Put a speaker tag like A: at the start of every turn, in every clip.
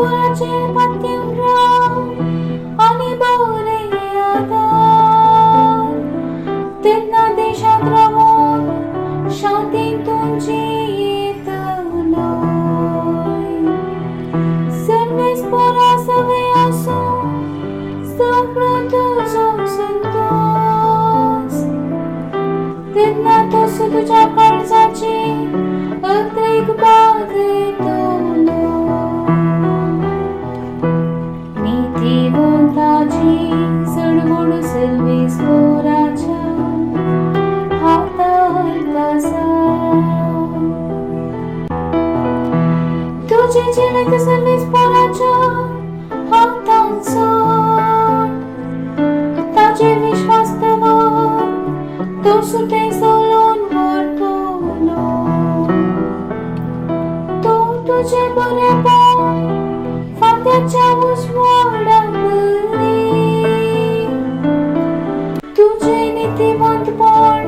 A: पोराचे पाठीवर आणि बोरे आधार त्यांना देशात राहून शांती तुमची येत नाही. सर्वेच पोरा सवे असो सगळं तुझं संतोष त्यांना तोच तुझ्या काळजाची अद्रिक बाधेतो. नीतिवंताची चढवड सर्वेस पोराच्या हातात कसा. तुझे जीवित सर्वेस पोराच्या हातात सोड. ताजे विश्वास तवर तो सुटे सोलून वरतलो. तो तुझे बरेपण फांद्याच्या उजवाडावरी तुझे नीतिवंतपण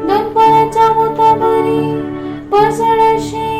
A: दोन पायाच्या बोटावरी पसरशे